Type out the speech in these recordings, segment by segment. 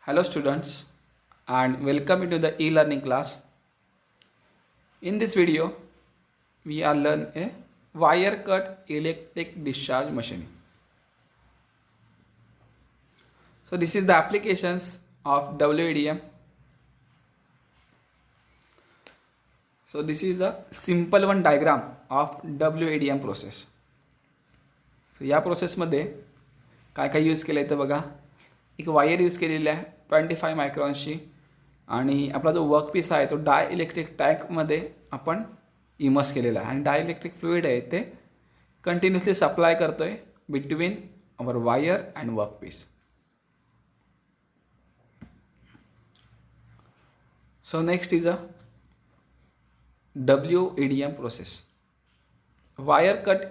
Hello students and welcome to the e-learning class. In this video we are learn a wire cut electric discharge machine. So this is the applications of WADM. So this is a simple one diagram of WADM process. So या प्रोसेसमध्ये काय काय use केलं आहे तर बघा, एक wire use केलेली आहे 25 मायक्रॉन्सची आणि आपला जो वर्कपीस आहे तो डाय इलेक्ट्रिक टँकमध्ये आपण इमर्स केलेला आहे आणि डाय इलेक्ट्रिक फ्लुइड आहे ते कंटिन्युअसली सप्लाय करतो आहे between our wire and workpiece. So next is a WEDM process. Wire cut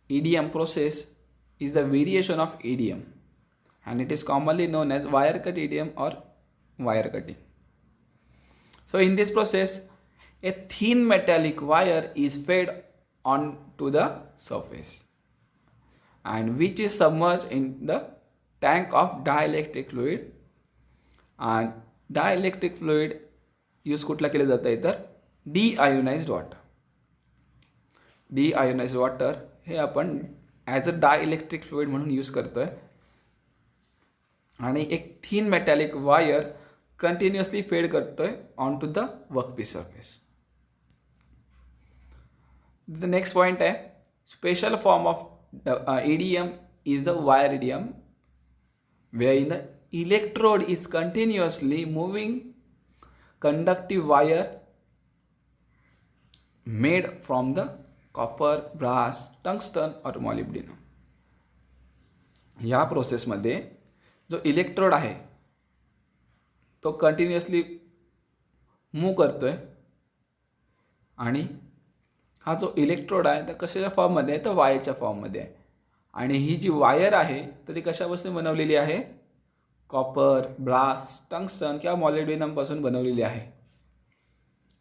EDM process is a variation of EDM and it is commonly known as wire cut EDM or wire cutting. So in this process a thin metallic wire is fed onto the surface and which is submerged in the tank of dielectric fluid and dielectric fluid use कुठला केलं जातं आहे तर deionised water. Deionised water हे आपण as a dielectric fluid म्हणून use करतो आहे आणि एक thin metallic wire continuously feed करतो आहे on to the workpiece surface. The next point आहे special form of EDM is the wire EDM where in the electrode is continuously moving conductive wire made from the copper, brass, tungsten or molybdenum. या प्रोसेसमध्ये जो electrode आहे तो continuously move करतोय आणि हा जो इलेक्ट्रोड आहे तर कशाच्या फॉर्ममध्ये आहे तर वायरच्या फॉर्ममध्ये आहे आणि ही जी वायर आहे तर ती कशापासून बनवलेली आहे कॉपर, ब्रास, टंगस्टन किंवा मॉलिब्डेनमपासून बनवलेली आहे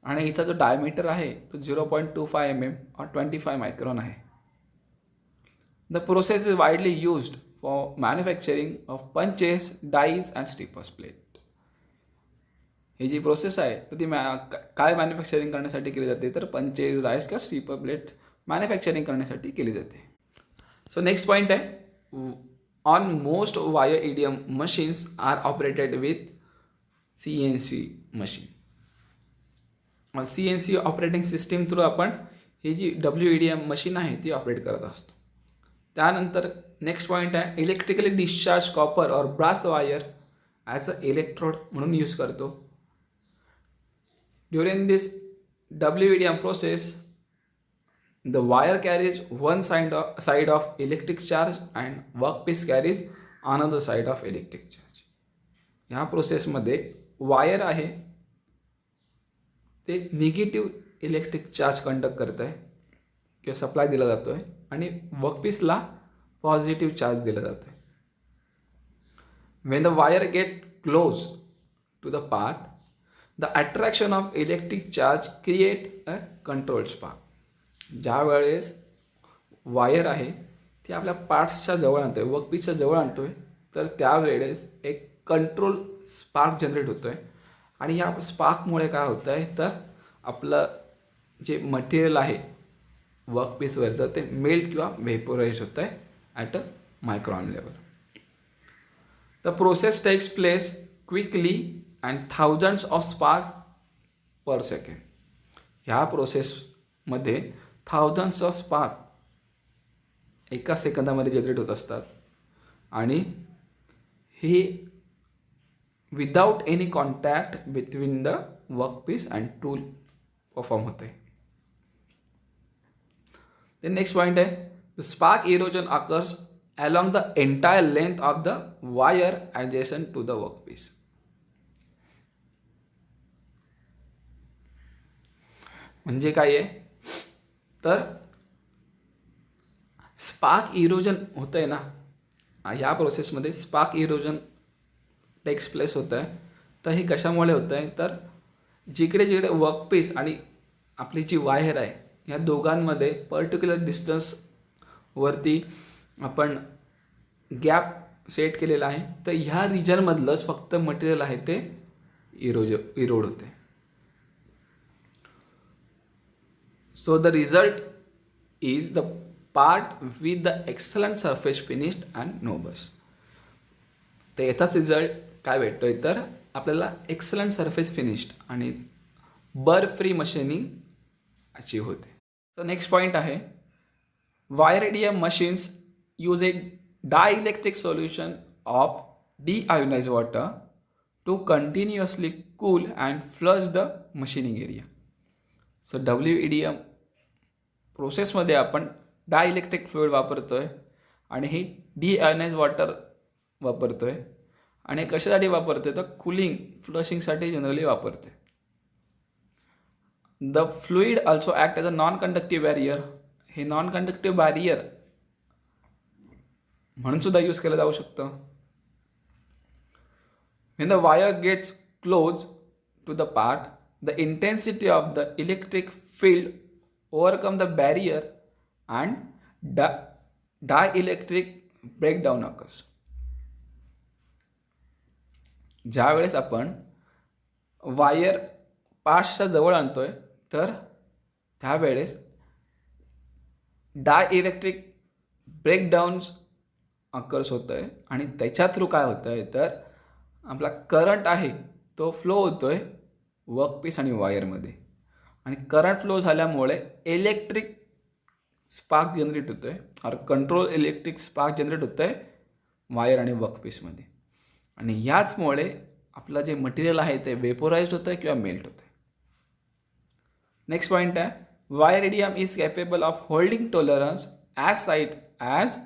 आणि हिचा जो डायमीटर आहे तो 0.25 mm और 25 मायक्रॉन आहे. The process is widely used for manufacturing of punches, dies and strippers plate. ही जी प्रोसेस आहे तर ती काय मॅन्युफॅक्चरिंग करण्यासाठी केली जाते तर पंचेस, डाईज किंवा स्टिपर प्लेट मॅन्युफॅक्चरिंग करण्यासाठी केली जाते. So next point है on most wire EDM machines are operated with CNC machine. CNC operating system through आपण ही जी WEDM मशीन आहे ती ऑपरेट करत असतो. त्यानंतर नेक्स्ट पॉईंट आहे इलेक्ट्रिकली डिस्चार्ज कॉपर और brass wire as a electrode म्हणून यूज करतो. During this WEDM process the wire carries one side of electric charge and workpiece carries another side of electric charge. ह्या प्रोसेसमध्ये wire आहे ते negative electric charge conduct करत आहे किंवा supply दिला जातो आहे आणि वर्कपीसला पॉझिटिव्ह चार्ज दिला जातो आहे. when the wire get close to the part the attraction of electric charge create a controlled spark. ज्या वेळेस वायर आहे ती आपल्या पार्ट्सच्या जवळ आणतो आहे वर्कपीसच्या जवळ आणतो आहे तर त्यावेळेस एक कंट्रोल स्पार्क जनरेट होतो आहे आणि या स्पार्कमुळे काय होतं आहे तर आपलं जे मटेरियल आहे वर्कपीसवरचं ते मेल्ट किंवा व्हेपोराइज होतं आहे at a micron level. The process takes place quickly and thousands of sparks पर सेकंड. ह्या प्रोसेसमध्ये थाउजंड्स ऑफ स्पार्क एका सेकंदामध्ये जनरेट होत असतात आणि ही without any contact between the workpiece and tool perform होते. द नेक्स्ट पॉईंट आहे the spark erosion occurs along the entire length of the wire adjacent to the workpiece. म्हणजे काय आहे तर स्पार्क इरोजन होतं आहे ना या प्रोसेसमध्ये स्पार्क इरोजन टेक्स प्लेस होतं आहे. तर हे कशामुळे होतं आहे तर जिकडे जिकडे वर्कपीस आणि आपली जी वायर आहे ह्या दोघांमध्ये पर्टिक्युलर डिस्टन्सवरती आपण गॅप सेट केलेला आहे, तर ह्या रिजनमधलंच फक्त मटेरियल आहे ते इरोड होते. So the result is the part with the excellent surface finished and no bust. तर याचाच रिझल्ट काय भेटतोय तर आपल्याला एक्सलंट सरफेस फिनिश्ड आणि बर फ्री मशीनिंग अचीव होते. सो नेक्स्ट पॉईंट आहे, wire machines use A dielectric solution of deionized water to continuously cool and flush the machining area. So WEDM प्रोसेसमध्ये आपण डायइलेक्ट्रिक फ्लुइड वापरतोय आणि ही डिआयोनाइज वॉटर वापरतोय. आणि कशासाठी वापरतोय तर कूलिंग फ्लशिंगसाठी जनरली वापरतोय. The fluid also act as a non conductive barrier. हे नॉन कंडक्टिव्ह बॅरियर म्हणून सुद्धा यूज केलं जाऊ शकतं. When the wire gets close to the part, the intensity of the electric field overcome the barrier and dielectric breakdown occurs. ज्या वेळेस आपण wire पार्ट्सच्या जवळ आणतोय तर त्यावेळेस डायइलेक्ट्रिक ब्रेकडाऊन्स अकर्स होतं आहे आणि त्याच्या थ्रू काय होतं आहे तर आपला करंट आहे तो फ्लो होतो आहे वर्कपीस आणि वायरमध्ये. आणि करंट फ्लो झाल्यामुळे इलेक्ट्रिक स्पार्क जनरेट होतो आहे और कंट्रोल इलेक्ट्रिक स्पार्क जनरेट होतं आहे वायर आणि वर्कपीसमध्ये. आणि याचमुळे आपलं जे मटेरियल आहे ते वेपोराइज्ड होतं आहे किंवा मेल्ट होतं आहे. नेक्स्ट पॉईंट आहे, wire is capable of holding tolerance as sight as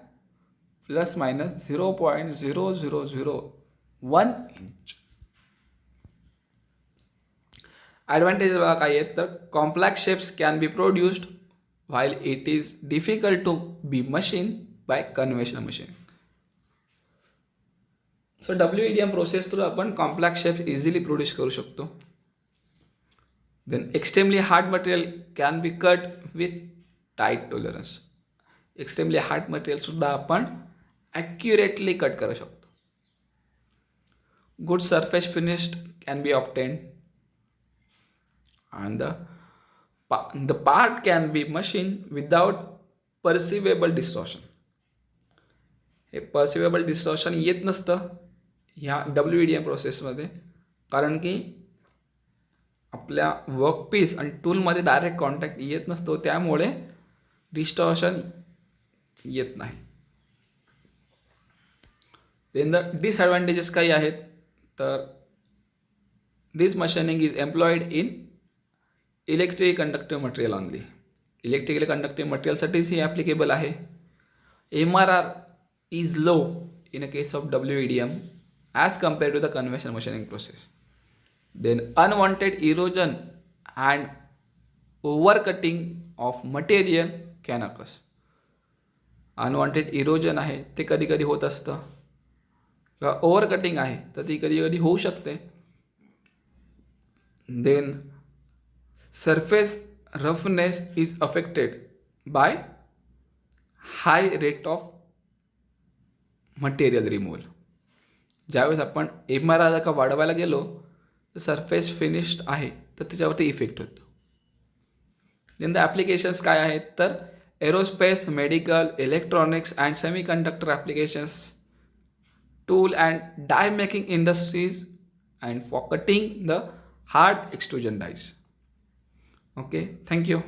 ±0.0001 inch. Advantage बघा काय आहेत तर complex shapes can be produced while it is difficult to be machine by conventional machine. So WEDM process through आपण complex shapes easily produce करू शकतो. Then extremely hard material can be cut with tight tolerance. Extremely hard मटेरियलसुद्धा आपण accurately cut करू शकतो. Good surface finished can be obtained and the part can be machined without perceivable distortion. हे perceivable distortion येत नसतं ह्या WEDM प्रोसेसमध्ये, कारण की आपल्या वर्कपीस आणि टूलमध्ये डायरेक्ट कॉन्टॅक्ट येत नसतो, त्यामुळे डिस्टॉर्शन येत नाही. देन द डिसएडव्हान्टेजेस काही आहेत तर this machining is employed in electric conductive material only. Electrically conductive मटेरियलसाठीच ही ॲप्लिकेबल आहे. MRR is low in a case of WEDM as compare to the conventional machining process. Then unwanted erosion and over cutting of material can occurs. Unwanted erosion आहे ते कधी कधी होत असतं किंवा ओव्हर कटिंग आहे तर ती कधी कधी होऊ शकते. Then surface roughness is affected by high rate of material removal. ज्यावेळेस आपण MRR जर का वाढवायला गेलो तर सरफेस फिनिश्ड आहे तर त्याच्यावरती इफेक्ट होतो. देन द ॲप्लिकेशन्स काय आहेत तर aerospace, medical, electronics and semiconductor applications, tool and die making industries and for cutting the hard extrusion dies. Okay, thank you.